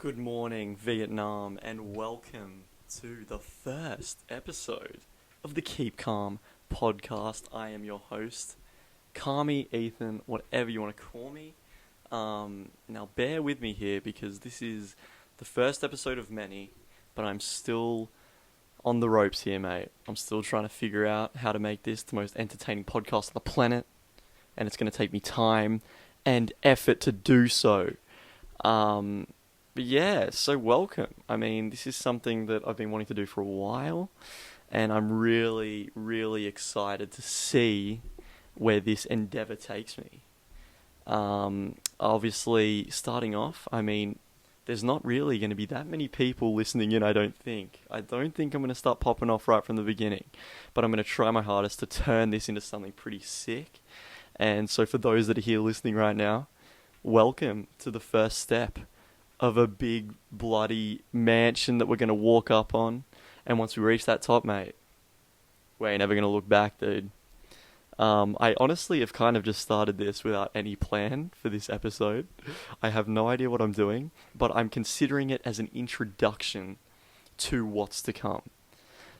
Good morning, Vietnam, and welcome to the first episode of the Keep Carm Podcast. I am your host, Carmy, Ethan, whatever you want to call me. Now, bear with me here because this is the first episode of many, but I'm still on the ropes here, mate. I'm still trying to figure out how to make this the most entertaining podcast on the planet, and it's going to take me time and effort to do so. But yeah, so welcome. I mean, this is something that I've been wanting to do for a while, and I'm really, really excited to see where this endeavor takes me. Obviously, starting off, I mean, there's not really going to be that many people listening in, I don't think. I don't think I'm going to start popping off right from the beginning, but I'm going to try my hardest to turn this into something pretty sick. And so for those that are here listening right now, welcome to the first step of a big bloody mansion that we're going to walk up on. And once we reach that top, mate, we ain't never going to look back, dude. I honestly have kind of just started this without any plan for this episode. I have no idea what I'm doing, but I'm considering it as an introduction to what's to come.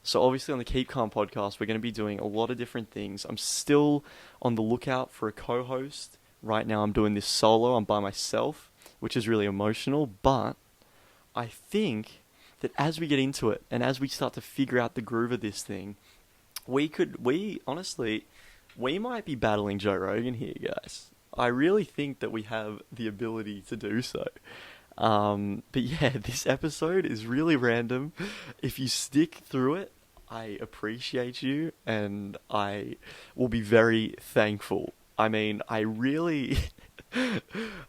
So obviously on the Keep Carm podcast, we're going to be doing a lot of different things. I'm still on the lookout for a co-host. Right now I'm doing this solo. I'm by myself, which is really emotional, but I think that as we get into it and as we start to figure out the groove of this thing, we might be battling Joe Rogan here, guys. I really think that we have the ability to do so. But yeah, this episode is really random. If you stick through it, I appreciate you and I will be very thankful. I mean, I really...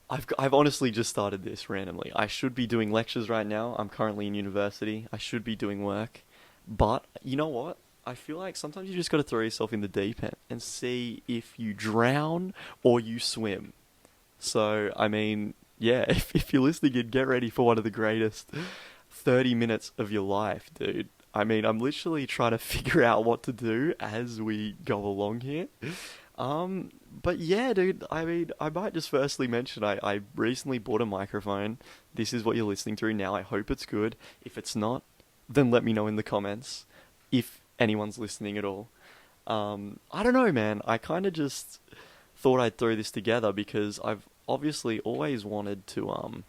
I've honestly just started this randomly. I should be doing lectures right now. I'm currently in university. I should be doing work. But, you know what? I feel like sometimes you just got to throw yourself in the deep end and see if you drown or you swim. So, I mean, yeah, if you're listening in, get ready for one of the greatest 30 minutes of your life, dude. I mean, I'm literally trying to figure out what to do as we go along here. But yeah, dude, I mean, I might just firstly mention, I recently bought a microphone. This is what you're listening through now. I hope it's good. If it's not, then let me know in the comments if anyone's listening at all. I don't know, man. I kind of just thought I'd throw this together because I've obviously always wanted to,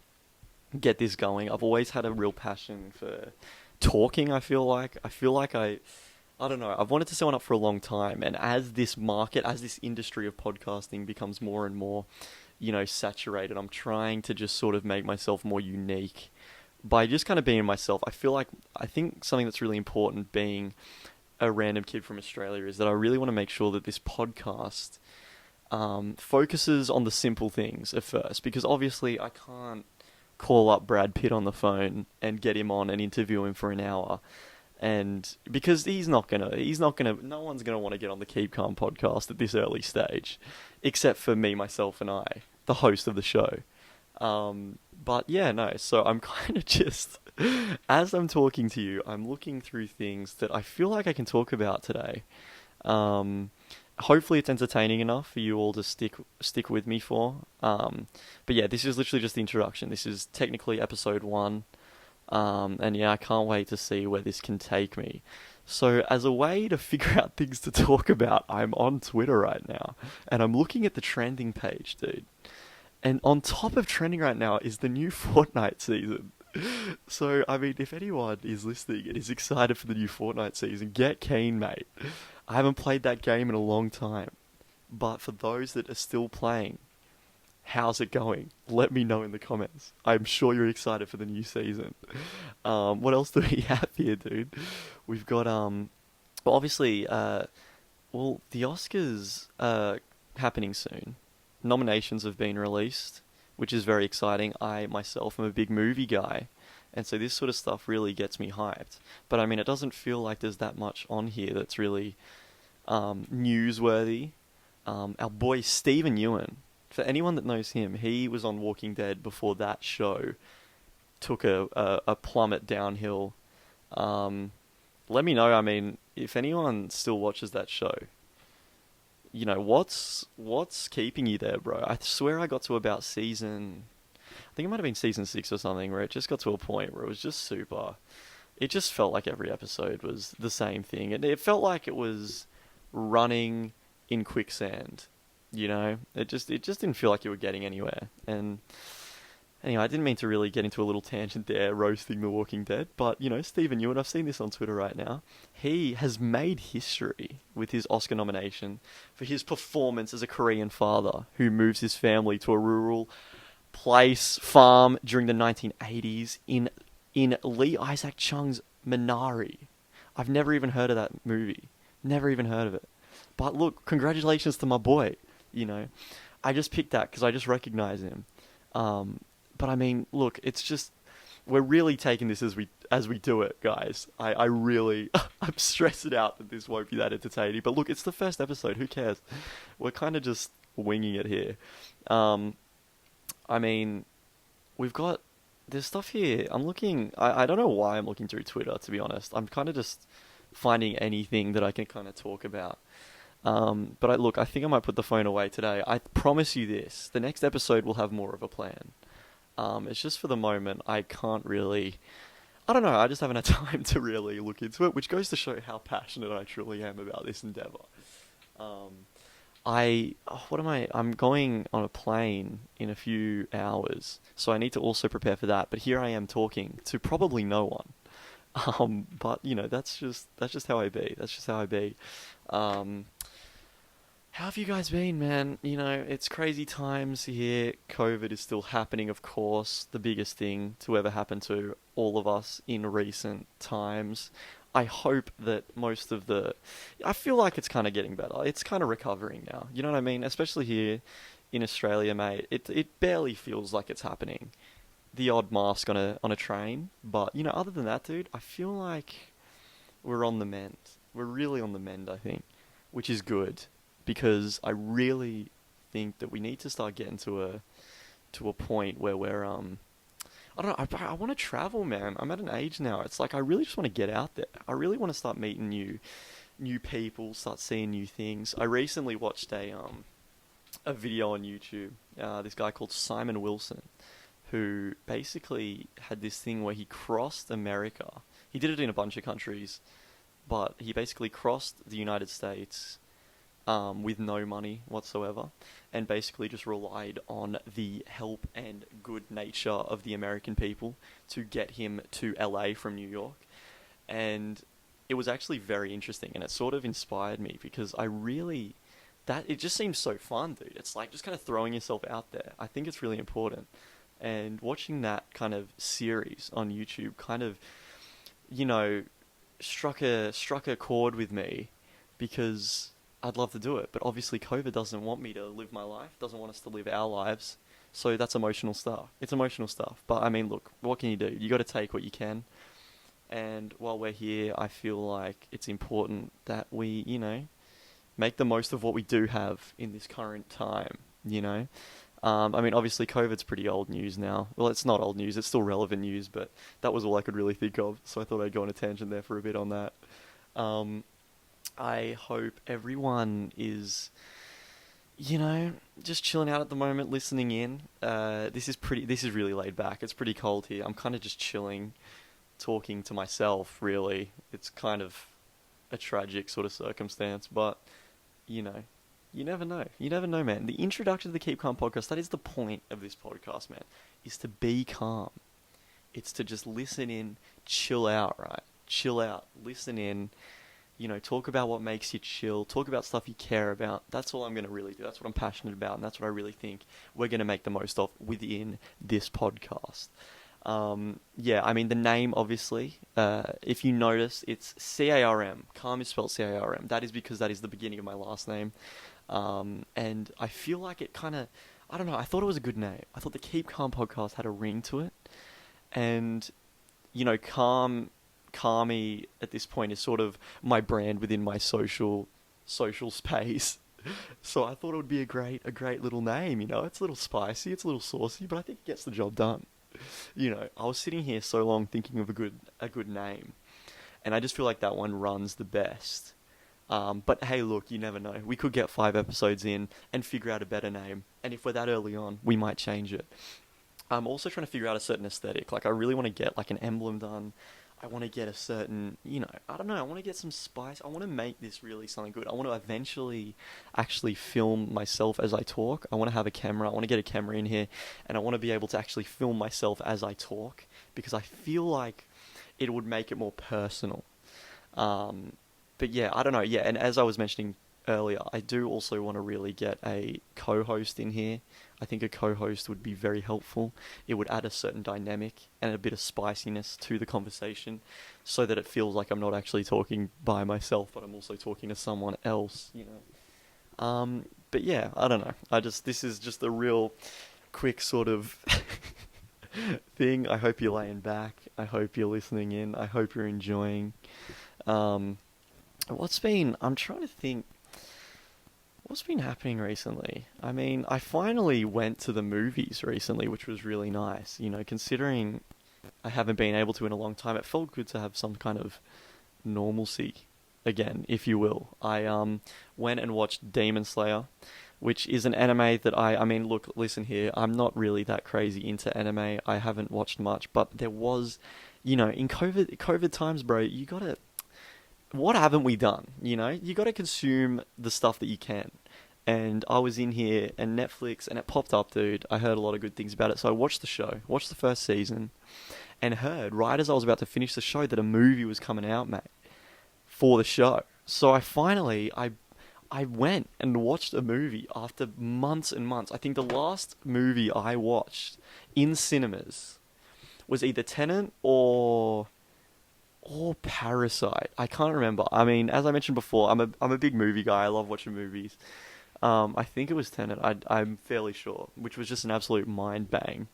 get this going. I've always had a real passion for talking, I feel like. I don't know, I've wanted to set one up for a long time, and as this industry of podcasting becomes more and more, saturated, I'm trying to just sort of make myself more unique by just kind of being myself. I think something that's really important being a random kid from Australia is that I really want to make sure that this podcast focuses on the simple things at first, because obviously I can't call up Brad Pitt on the phone and get him on and interview him for an hour. And because no one's gonna want to get on the Keep Calm podcast at this early stage, except for me, myself, and I, the host of the show. But yeah, no. So I'm kind of just, as I'm talking to you, I'm looking through things that I feel like I can talk about today. Hopefully it's entertaining enough for you all to stick with me for. But yeah, this is literally just the introduction. This is technically episode 1. And yeah, I can't wait to see where this can take me. So as a way to figure out things to talk about, I'm on Twitter right now, and I'm looking at the trending page, dude. And on top of trending right now is the new Fortnite season. So, I mean, if anyone is listening and is excited for the new Fortnite season, get keen, mate. I haven't played that game in a long time. But for those that are still playing, how's it going? Let me know in the comments. I'm sure you're excited for the new season. What else do we have here, dude? We've got, obviously, the Oscars are happening soon. Nominations have been released, which is very exciting. I, myself, am a big movie guy, and so this sort of stuff really gets me hyped. But, I mean, it doesn't feel like there's that much on here that's really newsworthy. Our boy Stephen Ewan, for anyone that knows him, he was on Walking Dead before that show took a plummet downhill. Let me know, I mean, if anyone still watches that show, what's keeping you there, bro? I swear I got to about season I think it might have been season 6 or something, where it just got to a point where it was just super. It just felt like every episode was the same thing, and it felt like it was running in quicksand. It just didn't feel like you were getting anywhere. And anyway, I didn't mean to really get into a little tangent there, roasting The Walking Dead, but, Stephen Ewan, I've seen this on Twitter right now. He has made history with his Oscar nomination for his performance as a Korean father who moves his family to a rural farm during the 1980s in Lee Isaac Chung's Minari. I've never even heard of that movie. Never even heard of it. But look, congratulations to my boy. I just picked that because I just recognize him. But I mean, look, it's just, we're really taking this as we do it, guys. I really, I'm stressed out that this won't be that entertaining. But look, it's the first episode. Who cares? We're kind of just winging it here. I mean, there's stuff here. I'm looking, I don't know why I'm looking through Twitter, to be honest. I'm kind of just finding anything that I can kind of talk about. But I think I might put the phone away today. I promise you this. The next episode will have more of a plan. It's just for the moment, I can't really... I don't know, I just haven't had time to really look into it, which goes to show how passionate I truly am about this endeavor. I'm going on a plane in a few hours, so I need to also prepare for that, but here I am talking to probably no one. But, that's just how I be. That's just how I be. How have you guys been, man? It's crazy times here. COVID is still happening, of course. The biggest thing to ever happen to all of us in recent times. I hope that I feel like it's kind of getting better. It's kind of recovering now. You know what I mean? Especially here in Australia, mate. It barely feels like it's happening. The odd mask on a train. But, other than that, dude, I feel like we're on the mend. We're really on the mend, I think. Which is good. Because I really think that we need to start getting to a point where we're I don't know, I want to travel, man. I'm at an age now. It's like I really just want to get out there. I really want to start meeting new people, start seeing new things. I recently watched a video on YouTube. This guy called Simon Wilson, who basically had this thing where he crossed America. He did it in a bunch of countries, but he basically crossed the United States with no money whatsoever, and basically just relied on the help and good nature of the American people to get him to LA from New York. And it was actually very interesting, and it sort of inspired me because it just seems so fun, dude. It's like just kind of throwing yourself out there. I think it's really important. And watching that kind of series on YouTube kind of, struck a chord with me because I'd love to do it, but obviously COVID doesn't want me to live my life, doesn't want us to live our lives, so that's emotional stuff. It's emotional stuff, but I mean, look, what can you do? You got to take what you can, and while we're here, I feel like it's important that we, make the most of what we do have in this current time, I mean, obviously COVID's pretty old news now. Well, it's not old news, it's still relevant news, but that was all I could really think of, so I thought I'd go on a tangent there for a bit on that. I hope everyone is, just chilling out at the moment, listening in. This is really laid back. It's pretty cold here. I'm kind of just chilling, talking to myself, really. It's kind of a tragic sort of circumstance, but, you never know. You never know, man. The introduction to the Keep Carm Podcast, that is the point of this podcast, man, is to be calm. It's to just listen in, chill out, right? Chill out, listen in. Talk about what makes you chill. Talk about stuff you care about. That's all I'm going to really do. That's what I'm passionate about, and that's what I really think we're going to make the most of within this podcast. I mean, the name, obviously, if you notice, it's C-A-R-M. Carm is spelled C-A-R-M. That is because that is the beginning of my last name. And I feel like it kind of, I don't know, I thought it was a good name. I thought the Keep Carm Podcast had a ring to it. And, Carmy at this point is sort of my brand within my social space. So I thought it would be a great little name, It's a little spicy, it's a little saucy, but I think it gets the job done. I was sitting here so long thinking of a good name, and I just feel like that one runs the best. But hey, look, you never know. We could get 5 episodes in and figure out a better name, and if we're that early on, we might change it. I'm also trying to figure out a certain aesthetic. Like, I really want to get like an emblem done. I want to get a certain, I don't know, I want to get some spice. I want to make this really something good. I want to eventually actually film myself as I talk. I want to have a camera. I want to get a camera in here, and I want to be able to actually film myself as I talk, because I feel like it would make it more personal. But yeah, I don't know. Yeah, and as I was mentioning earlier, I do also want to really get a co-host in here. I think a co-host would be very helpful. It would add a certain dynamic and a bit of spiciness to the conversation, so that it feels like I'm not actually talking by myself, but I'm also talking to someone else, But yeah, I don't know. This is just a real quick sort of thing. I hope you're laying back. I hope you're listening in. I hope you're enjoying. I'm trying to think, what's been happening recently? I mean, I finally went to the movies recently, which was really nice. Considering I haven't been able to in a long time, it felt good to have some kind of normalcy again, if you will. I went and watched Demon Slayer, which is an anime that I mean, look, listen here, I'm not really that crazy into anime. I haven't watched much, but there was, in COVID times, bro, you gotta, what haven't we done? You gotta consume the stuff that you can. And I was in here, and Netflix, and it popped up, dude. I heard a lot of good things about it, so I watched the show, watched the first season, and heard, right as I was about to finish the show, that a movie was coming out, mate, for the show. So I went and watched a movie after months and months. I think the last movie I watched in cinemas was either Tenet or Parasite. I can't remember. I mean, as I mentioned before, I'm a big movie guy. I love watching movies. I think it was Tenet. I'm fairly sure, which was just an absolute mind bang.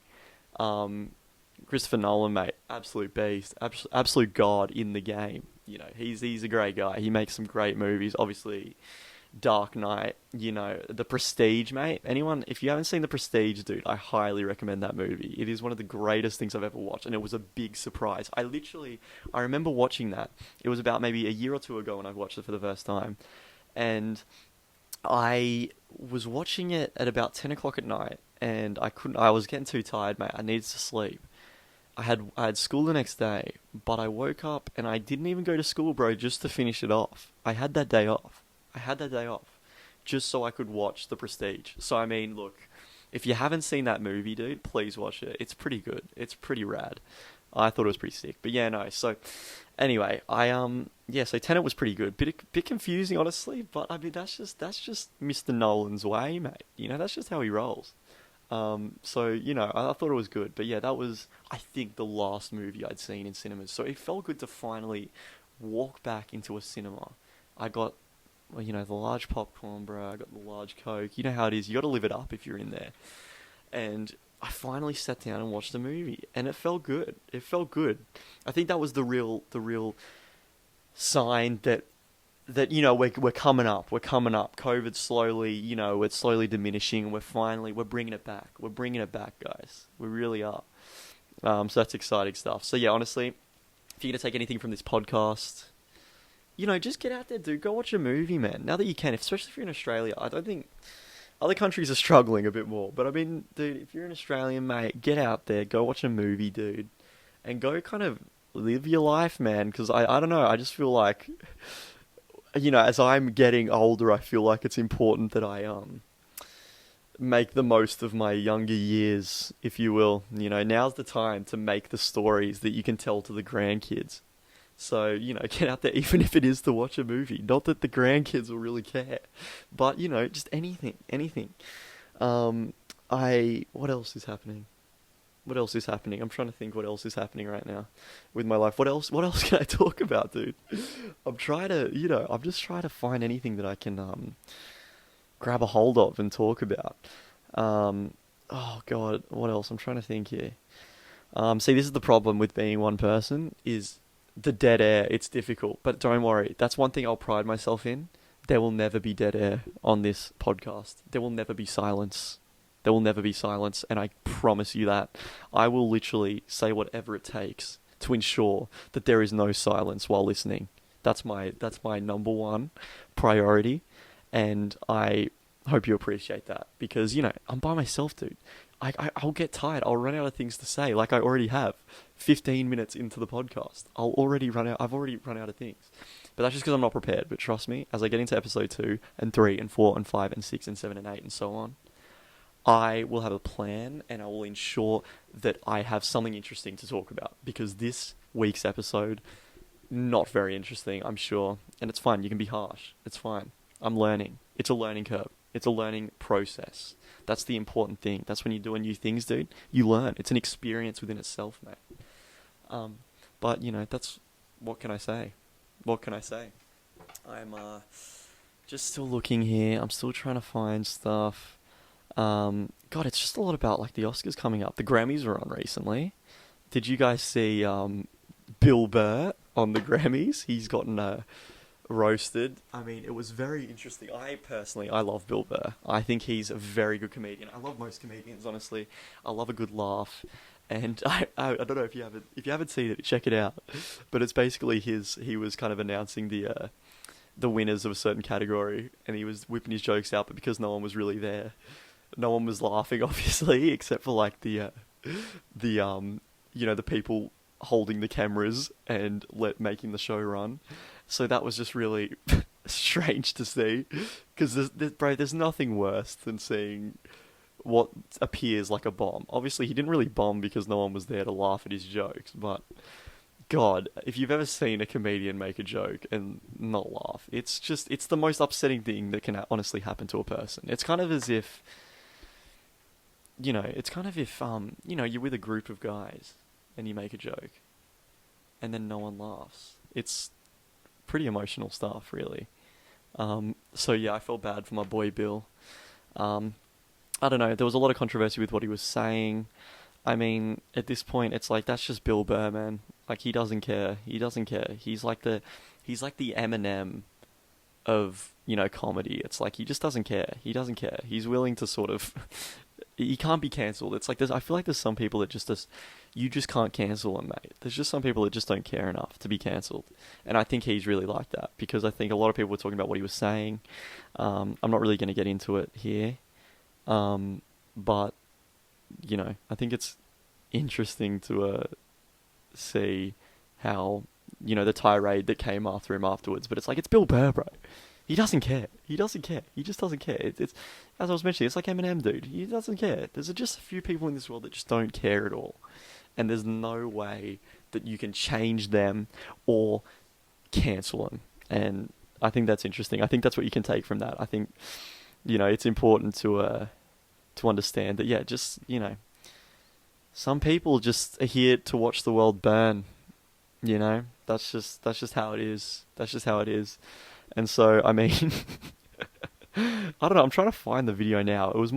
Christopher Nolan, mate, absolute beast, absolute god in the game. He's a great guy. He makes some great movies. Obviously, Dark Knight. The Prestige, mate. If you haven't seen The Prestige, dude, I highly recommend that movie. It is one of the greatest things I've ever watched, and it was a big surprise. I remember watching that. It was about maybe a year or two ago when I watched it for the first time, and I was watching it at about 10 o'clock at night, and I was getting too tired, mate. I needed to sleep. I had school the next day, but I woke up and I didn't even go to school, bro, just to finish it off. I had that day off, just so I could watch The Prestige. So, I mean, look, if you haven't seen that movie, dude, please watch it. It's pretty good. It's pretty rad. I thought it was pretty sick. But yeah, no. So, anyway, so Tenet was pretty good. Bit confusing, honestly. But I mean, that's just Mr. Nolan's way, mate. That's just how he rolls. So, I thought it was good. But yeah, that was, I think, the last movie I'd seen in cinemas. So it felt good to finally walk back into a cinema. I got, the large popcorn, bro. I got the large Coke. You know how it is. You got to live it up if you're in there. And I finally sat down and watched the movie, and it felt good. I think that was the real sign that we're coming up. COVID's slowly, it's slowly diminishing. We're bringing it back. We're bringing it back, guys. We really are. So that's exciting stuff. So yeah, honestly, if you're gonna take anything from this podcast, just get out there, dude. Go watch a movie, man. Now that you can, especially if you're in Australia. I don't think other countries are struggling a bit more, but I mean, dude, if you're an Australian, mate, get out there, go watch a movie, dude, and go kind of live your life, man. Because I don't know, I just feel like, as I'm getting older, I feel like it's important that I make the most of my younger years, if you will. Now's the time to make the stories that you can tell to the grandkids. So, get out there, even if it is to watch a movie. Not that the grandkids will really care, but, just anything. What else is happening? I'm trying to think what else is happening right now with my life. What else can I talk about, dude? I'm just trying to find anything that I can, grab a hold of and talk about. Oh God, what else? I'm trying to think here. See, this is the problem with being one person, is the dead air. It's difficult, but don't worry. That's one thing I'll pride myself in. There will never be dead air on this podcast. There will never be silence. And I promise you that. I will literally say whatever it takes to ensure that there is no silence while listening. That's my number one priority, and I hope you appreciate that, because, you know, I'm by myself, dude. I'll get tired. I'll run out of things to say, like I already have. 15 minutes into the podcast, I've already run out of things. But that's just because I'm not prepared. But trust me, as I get into episode 2 and 3 and 4 and 5 and 6 and 7 and 8 and so on, I will have a plan, and I will ensure that I have something interesting to talk about. Because this week's episode, not very interesting, I'm sure. And it's fine. You can be harsh. It's fine. I'm learning. It's a learning curve. It's a learning process. That's the important thing. That's when you're doing new things, dude. You learn. It's an experience within itself, mate. But, you know, that's... What can I say? What can I say? I'm just still looking here. I'm still trying to find stuff. God, it's just a lot about, like, the Oscars coming up. The Grammys were on recently. Did you guys see Bill Burr on the Grammys? He's gotten roasted. I mean, it was very interesting. I love Bill Burr. I think he's a very good comedian. I love most comedians, honestly. I love a good laugh. And I don't know if you haven't seen it, check it out. But it's basically he was kind of announcing the winners of a certain category, and he was whipping his jokes out, but because no one was really there, no one was laughing, obviously, except for like the people holding the cameras and making the show run. So that was just really strange to see, because there's nothing worse than seeing what appears like a bomb. Obviously, he didn't really bomb because no one was there to laugh at his jokes, but God, if you've ever seen a comedian make a joke and not laugh, it's the most upsetting thing that can honestly happen to a person. It's kind of as if, you're with a group of guys and you make a joke and then no one laughs. It's pretty emotional stuff, really. So yeah, I felt bad for my boy Bill. I don't know, there was a lot of controversy with what he was saying. I mean, at this point, it's like, that's just Bill Burr, man. Like, he doesn't care. He's like the Eminem of, comedy. It's like, he just doesn't care. He's willing to sort of... He can't be cancelled. It's like, I feel like there's some people that you just can't cancel them, mate. There's just some people that just don't care enough to be cancelled. And I think he's really like that, because I think a lot of people were talking about what he was saying. I'm not really going to get into it here. But, I think it's interesting to see how, the tirade that came after him afterwards. But it's like, it's Bill Burr, bro. He doesn't care. He just doesn't care. It's as I was mentioning, it's like Eminem, dude. He doesn't care. There's just a few people in this world that just don't care at all. And there's no way that you can change them or cancel them. And I think that's interesting. I think that's what you can take from that. I think, it's important to understand that, yeah, just, some people just are here to watch the world burn. That's just how it is. And so, I mean, I don't know, I'm trying to find the video now. It was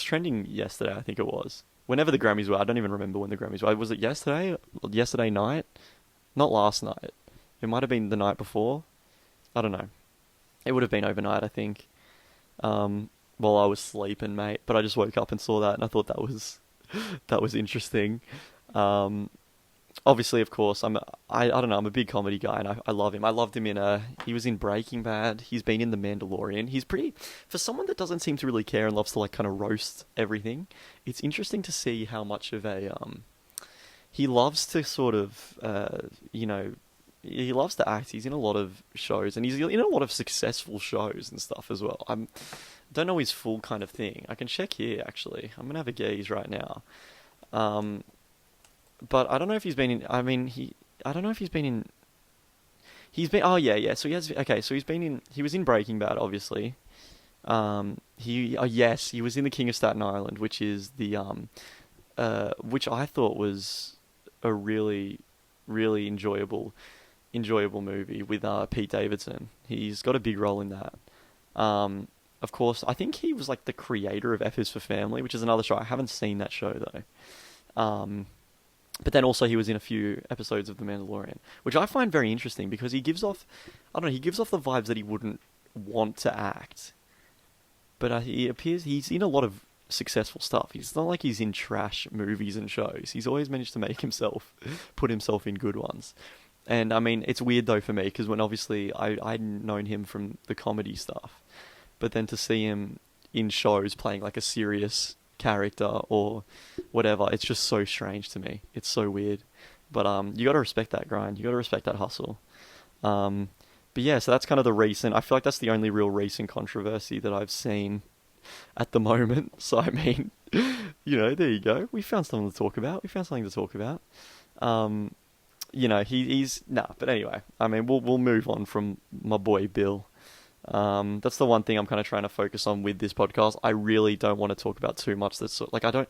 trending yesterday, I think it was. Whenever the Grammys were, I don't even remember when the Grammys were. Was it yesterday? Yesterday night? Not last night. It might have been the night before. I don't know. It would have been overnight, I think. While I was sleeping, mate. But I just woke up and saw that, and I thought that was interesting. Obviously, of course, I don't know, I'm a big comedy guy, and I love him. I loved him he was in Breaking Bad. He's been in The Mandalorian. He's for someone that doesn't seem to really care and loves to, like, kind of roast everything, it's interesting to see how much of he loves to sort of, he loves to act. He's in a lot of shows, and he's in a lot of successful shows and stuff as well. Don't know his full kind of thing. I can check here, actually. I'm going to have a gaze right now. But I don't know if he's been in... I don't know if he's been in... Oh, yeah. So he was in Breaking Bad, obviously. Yes, he was in The King of Staten Island, which is which I thought was a really, really enjoyable movie with Pete Davidson. He's got a big role in that. Of course, I think he was like the creator of F is for Family, which is another show. I haven't seen that show though. But then also he was in a few episodes of The Mandalorian, which I find very interesting because he gives off the vibes that he wouldn't want to act. But he's in a lot of successful stuff. It's not like he's in trash movies and shows. He's always managed to put himself in good ones. And I mean, it's weird though for me because when obviously I'd known him from the comedy stuff. but then to see him in shows playing like a serious character or whatever, it's just so strange to me. It's so weird. But you got to respect that grind. You got to respect that hustle. But yeah, so that's kind of the recent. I feel like that's the only real recent controversy that I've seen at the moment. So I mean, there you go. We found something to talk about. He's nah. But anyway, I mean, we'll move on from my boy Bill. That's the one thing I'm kind of trying to focus on with this podcast. I really don't want to talk about too much. That's like I don't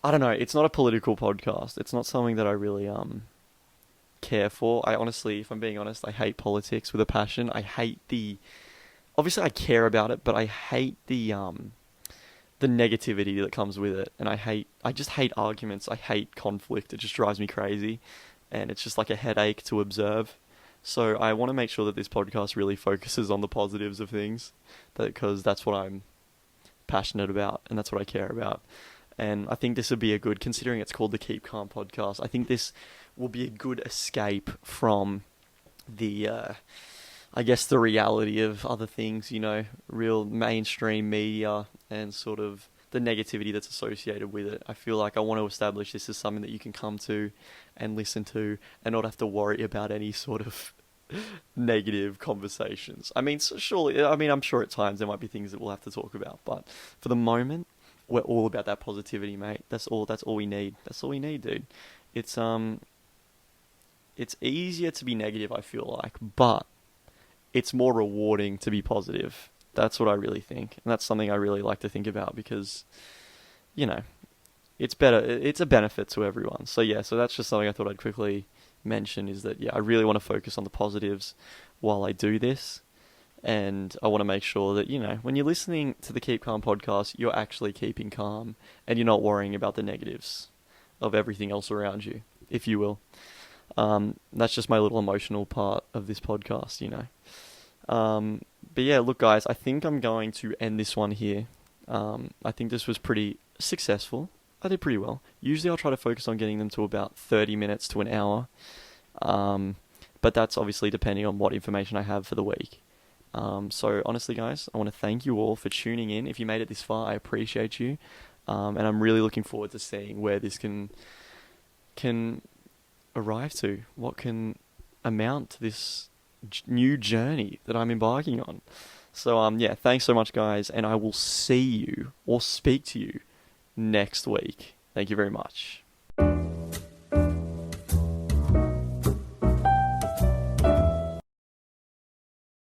know. It's not a political podcast. It's not something that I really care for. I honestly, if I'm being honest, I hate politics with a passion. I hate obviously I care about it, but I hate the negativity that comes with it. And I just hate arguments. I hate conflict. It just drives me crazy. And it's just like a headache to observe. So I want to make sure that this podcast really focuses on the positives of things, because that's what I'm passionate about and that's what I care about. And I think this would be considering it's called the Keep Carm Podcast, I think this will be a good escape from the reality of other things, real mainstream media and sort of the negativity that's associated with it. I feel like I want to establish this as something that you can come to and listen to and not have to worry about any sort of negative conversations. I mean, I'm sure at times there might be things that we'll have to talk about, but for the moment, we're all about that positivity, mate. That's all we need. That's all we need, dude. It's easier to be negative, I feel like, but it's more rewarding to be positive. That's what I really think. And that's something I really like to think about because, it's better. It's a benefit to everyone. So yeah, so that's just something I thought I'd quickly mention is that, I really want to focus on the positives while I do this. And I want to make sure that, when you're listening to the Keep Calm podcast, you're actually keeping calm and you're not worrying about the negatives of everything else around you, if you will. That's just my little emotional part of this podcast, But yeah, look, guys, I think I'm going to end this one here. I think this was pretty successful. I did pretty well. Usually I'll try to focus on getting them to about 30 minutes to an hour. But that's obviously depending on what information I have for the week. So honestly, guys, I want to thank you all for tuning in. If you made it this far, I appreciate you. And I'm really looking forward to seeing where this can arrive to. What can amount to this new journey that I'm embarking on. So, thanks so much, guys. And I will see you or speak to you next week. Thank you very much.